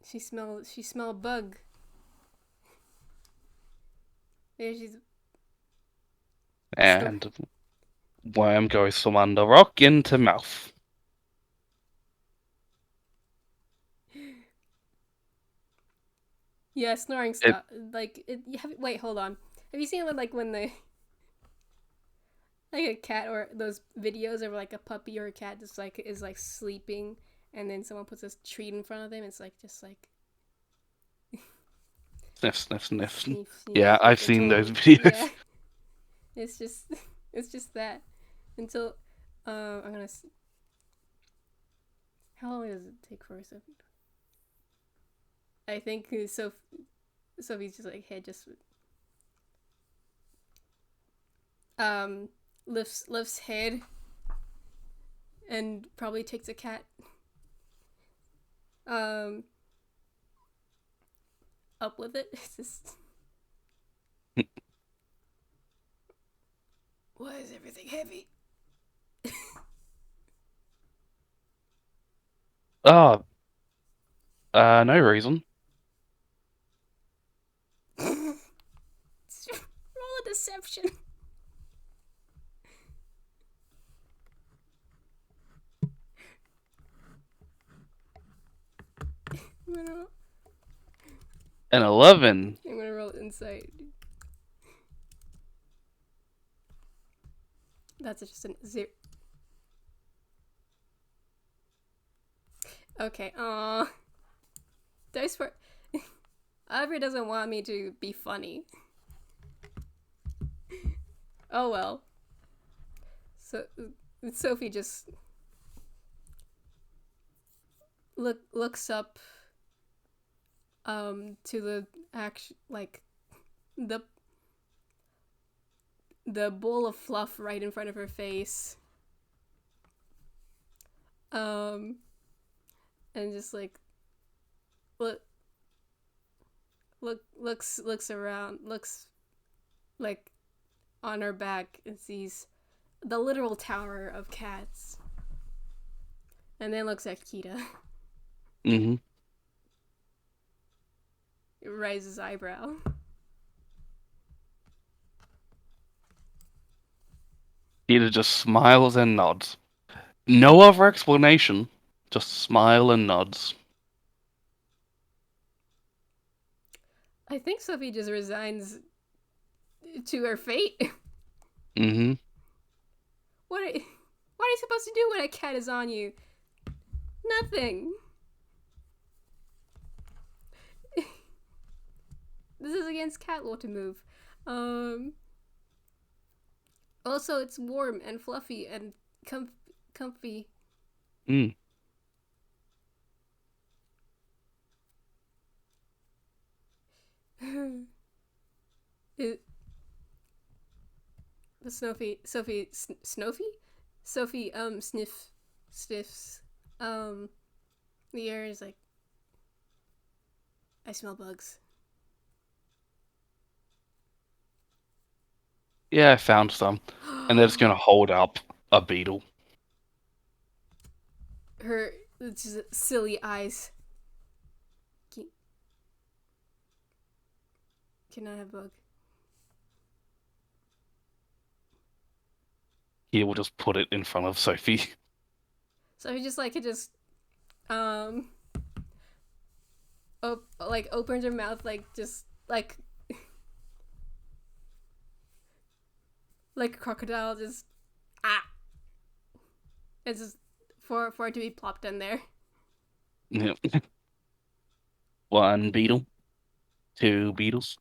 [SPEAKER 2] She smell a bug. There she's sto-
[SPEAKER 1] And worm goes from under rock into mouth.
[SPEAKER 2] yeah, snoring
[SPEAKER 1] It,
[SPEAKER 2] stuff. Like wait, hold on. Have you seen when the like a cat or those videos of like a puppy or a cat just like is like sleeping and then someone puts a treat in front of them? It's like just like
[SPEAKER 1] sniff, sniff, sniff.
[SPEAKER 2] sniff sniff
[SPEAKER 1] Yeah, I've seen those
[SPEAKER 2] until
[SPEAKER 1] videos.
[SPEAKER 2] yeah, it's just it's just that until I'm gonna. How long does it take for Sophie? I think Sophie's just like head just um lifts head and probably takes a cat um up with it. It's just why is everything heavy?
[SPEAKER 1] Oh, no reason.
[SPEAKER 2] Roll a deception. I'm gonna,
[SPEAKER 1] An 11.
[SPEAKER 2] I'm gonna roll insight. That's just a 0. Okay. Dice for Aubrey doesn't want me to be funny. Oh well. So Sophie just looks up to the the the bowl of fluff right in front of her face. Um and just like look looks around, looks like on her back and sees the literal tower of cats. And then looks at Kita.
[SPEAKER 1] Mm-hmm.
[SPEAKER 2] Raises eyebrow.
[SPEAKER 1] Peter just smiles and nods. No other explanation. Just smile and nods.
[SPEAKER 2] I think Sophie just resigns to her fate.
[SPEAKER 1] Mm-hmm.
[SPEAKER 2] What are you supposed to do when a cat is on you? Nothing. This is against cat law to move. Also, it's warm and fluffy and comfy.
[SPEAKER 1] Mm.
[SPEAKER 2] it, Sophie sniffs the air is like I smell bugs.
[SPEAKER 1] Yeah, I found some. And they're just gonna hold up a beetle.
[SPEAKER 2] Her just silly eyes. Can I have bug?
[SPEAKER 1] He will just put it in front of Sophie.
[SPEAKER 2] So he just like it just um like opens her mouth like just like a crocodile just ah. It's just for it to be plopped in there.
[SPEAKER 1] Yep. One beetle. Two beetles.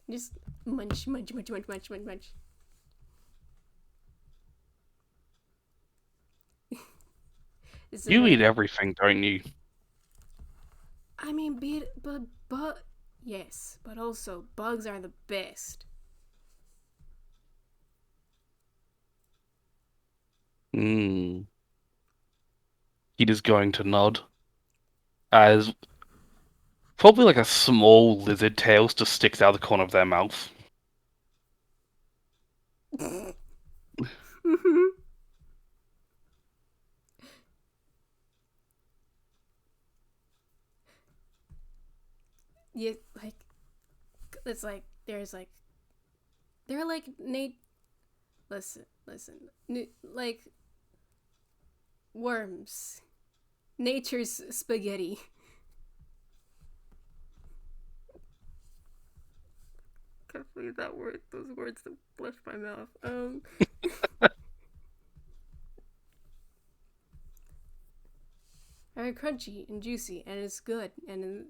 [SPEAKER 2] Just munch, munch, munch, munch, munch, munch, munch. It's a
[SPEAKER 1] You eat
[SPEAKER 2] very.
[SPEAKER 1] everything, don't you?
[SPEAKER 2] I mean, but yes, but also bugs are the best.
[SPEAKER 1] Hmm. He is going to nod. As probably like a small lizard tail just sticks out the corner of their mouth.
[SPEAKER 2] Mm-hmm. yeah, like it's like there's like they're like Nate. Listen, like worms. Nature's spaghetti. Can't believe that word. Those words that left my mouth. They're crunchy and juicy, and it's good. And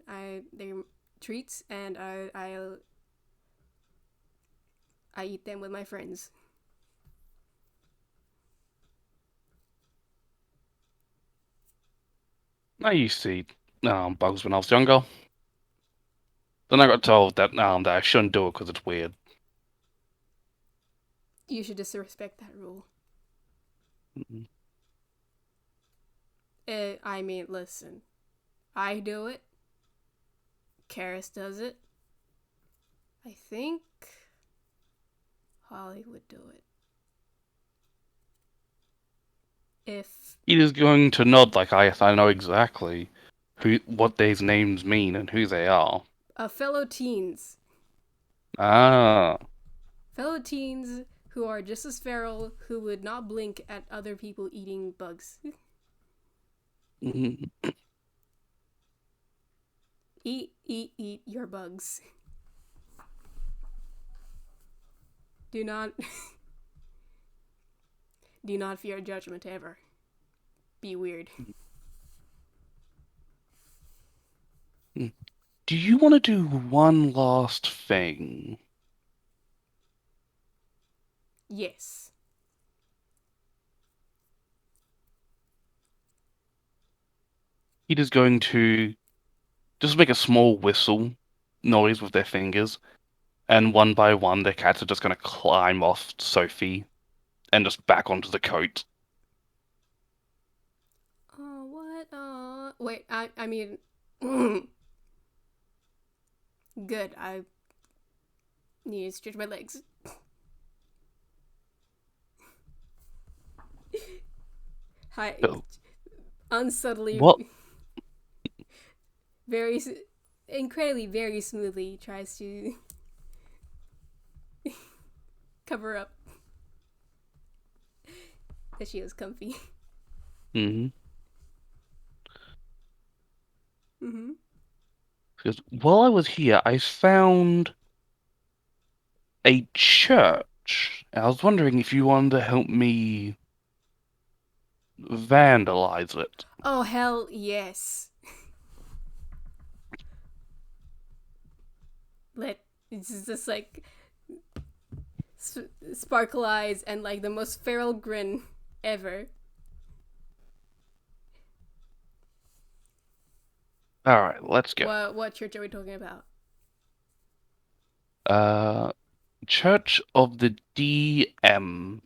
[SPEAKER 2] they're treats, and I eat them with my friends.
[SPEAKER 1] I used to eat bugs when I was younger. Then I got told that I shouldn't do it because it's weird.
[SPEAKER 2] You should just respect that rule.
[SPEAKER 1] Mhm.
[SPEAKER 2] I mean, listen. I do it. Karis does it. I think Holly would do it. If
[SPEAKER 1] He is going to nod like I know exactly what these names mean and who they are.
[SPEAKER 2] fellow teens,
[SPEAKER 1] Ah.
[SPEAKER 2] fellow teens who are just as feral, who would not blink at other people eating bugs.
[SPEAKER 1] Mhm.
[SPEAKER 2] Eat your bugs. Do not do not fear judgment ever. Be weird.
[SPEAKER 1] Do you want to do one last thing?
[SPEAKER 2] Yes.
[SPEAKER 1] He is going to just make a small whistle noise with their fingers, and one by one, their cats are just going to climb off Sophie and just back onto the coat.
[SPEAKER 2] Oh, what? Wait, I mean, good. I need to stretch my legs. Hi,
[SPEAKER 1] So,
[SPEAKER 2] unsubtly,
[SPEAKER 1] what?
[SPEAKER 2] very, incredibly, very smoothly tries to cover up that she was comfy.
[SPEAKER 1] Hmm.
[SPEAKER 2] Mm-hmm.
[SPEAKER 1] Because while I was here, I found a church. I was wondering if you wanted to help me vandalize it.
[SPEAKER 2] Oh, hell yes. Let, it's just like sparkle eyes and like the most feral grin ever.
[SPEAKER 1] All right, let's go.
[SPEAKER 2] What church are we talking about?
[SPEAKER 1] Uh, Church of the DM.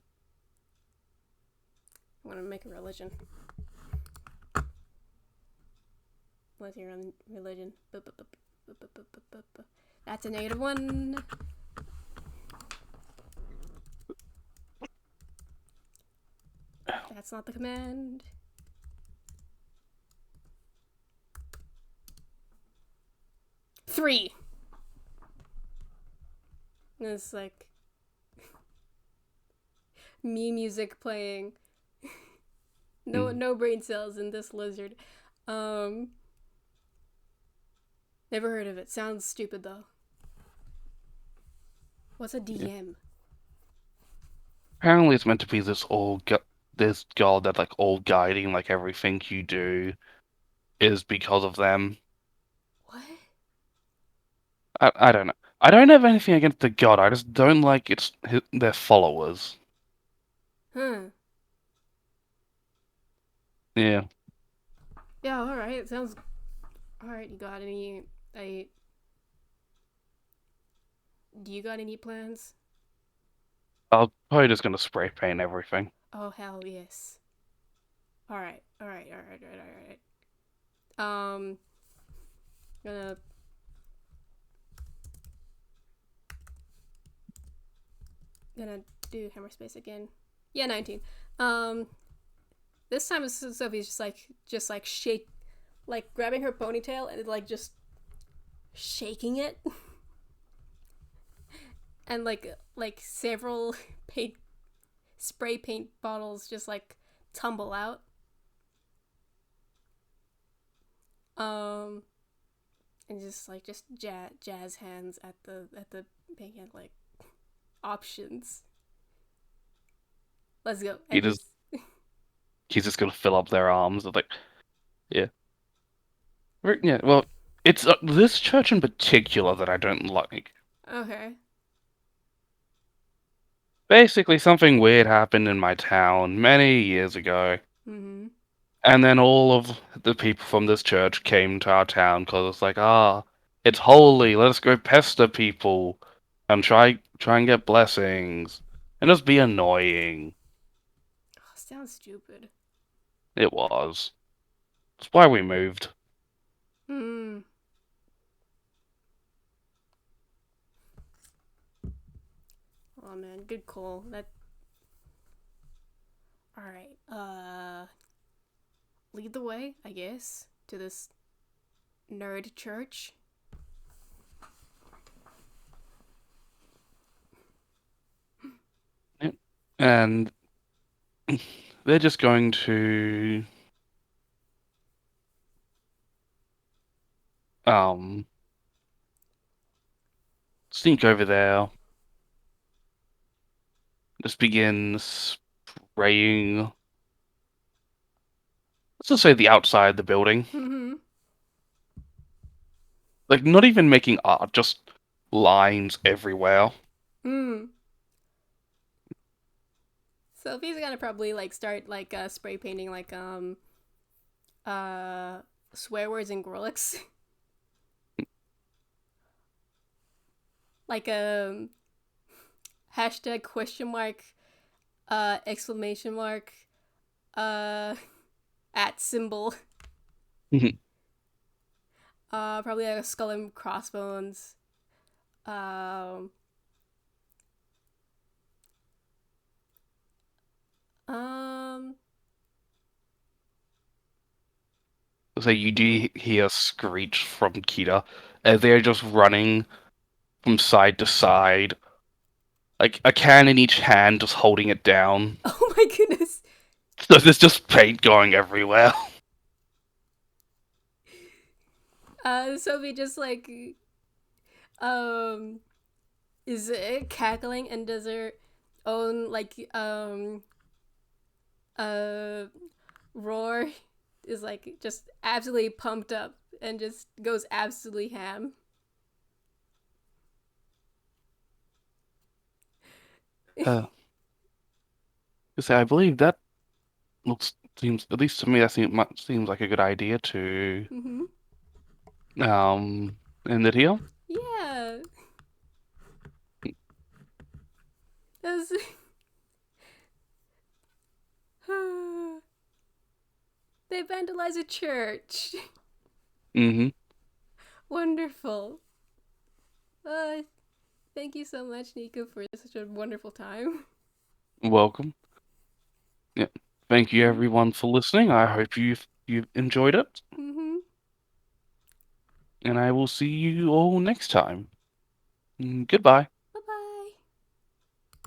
[SPEAKER 2] I want to make a religion. What's your religion? That's a negative one. That's not the command. Three. And it's like me music playing. No brain cells in this lizard. Um Never heard of it. Sounds stupid though. What's a
[SPEAKER 1] Yeah.
[SPEAKER 2] DM?
[SPEAKER 1] Apparently, it's meant to be this god that like all guiding like everything you do is because of them.
[SPEAKER 2] What?
[SPEAKER 1] I don't know. I don't have anything against the god. I just don't like their followers.
[SPEAKER 2] Huh.
[SPEAKER 1] Yeah.
[SPEAKER 2] Yeah, alright. Sounds alright. You got any I do you got any plans?
[SPEAKER 1] I'll probably just gonna spray paint everything.
[SPEAKER 2] Oh hell yes. Alright. Gonna gonna do hammer space again. Yeah, 19. Um this time Sophie's just like shake like grabbing her ponytail and like just shaking it, and like several paint spray paint bottles just like tumble out. Um, and just like just jazz hands at the paint can, like options. Let's go.
[SPEAKER 1] He
[SPEAKER 2] And
[SPEAKER 1] just
[SPEAKER 2] just
[SPEAKER 1] he's just gonna fill up their arms with like, yeah. Yeah, well, it's this church in particular that I don't like.
[SPEAKER 2] okay.
[SPEAKER 1] Basically, something weird happened in my town many years ago,
[SPEAKER 2] Mm-hmm.
[SPEAKER 1] and then all of the people from this church came to our town because it's like, it's holy. Let us go pester people and try and get blessings and just be annoying.
[SPEAKER 2] Oh, sounds stupid.
[SPEAKER 1] It was. That's why we moved.
[SPEAKER 2] Hmm. Oh man, good call. That. All right. Lead the way, I guess, to this nerd church.
[SPEAKER 1] Yep. And they're just going to um sneak over there, just begin spraying. Let's just say the outside of the building.
[SPEAKER 2] Mm-hmm.
[SPEAKER 1] Like not even making art, just lines everywhere.
[SPEAKER 2] Hmm. Sophie's gonna probably like start like spray painting like uh swear words and Grolix. Like hashtag question mark exclamation mark uh at symbol probably like a skull and crossbones um um
[SPEAKER 1] So you
[SPEAKER 2] mhm.
[SPEAKER 1] do hear a screech from Kita as they're just running from side to side, like a can in each hand, just holding it down.
[SPEAKER 2] Oh my goodness.
[SPEAKER 1] So there's just paint going everywhere.
[SPEAKER 2] Sophie just like um is cackling and does her own like uh roar is like just absolutely pumped up and just goes absolutely ham.
[SPEAKER 1] Uh, so I believe that looks seems at least to me that seems like a good idea to
[SPEAKER 2] Mm-hmm.
[SPEAKER 1] end it here.
[SPEAKER 2] Yeah. That's they vandalize a church.
[SPEAKER 1] Mm-hmm.
[SPEAKER 2] Wonderful. Uh, thank you so much, Nico, for such a wonderful time.
[SPEAKER 1] Welcome. Yeah. Thank you
[SPEAKER 2] Mm-hmm.
[SPEAKER 1] everyone for listening. I hope you've enjoyed it,
[SPEAKER 2] Mm-hmm.
[SPEAKER 1] and I will see you all next time. Goodbye.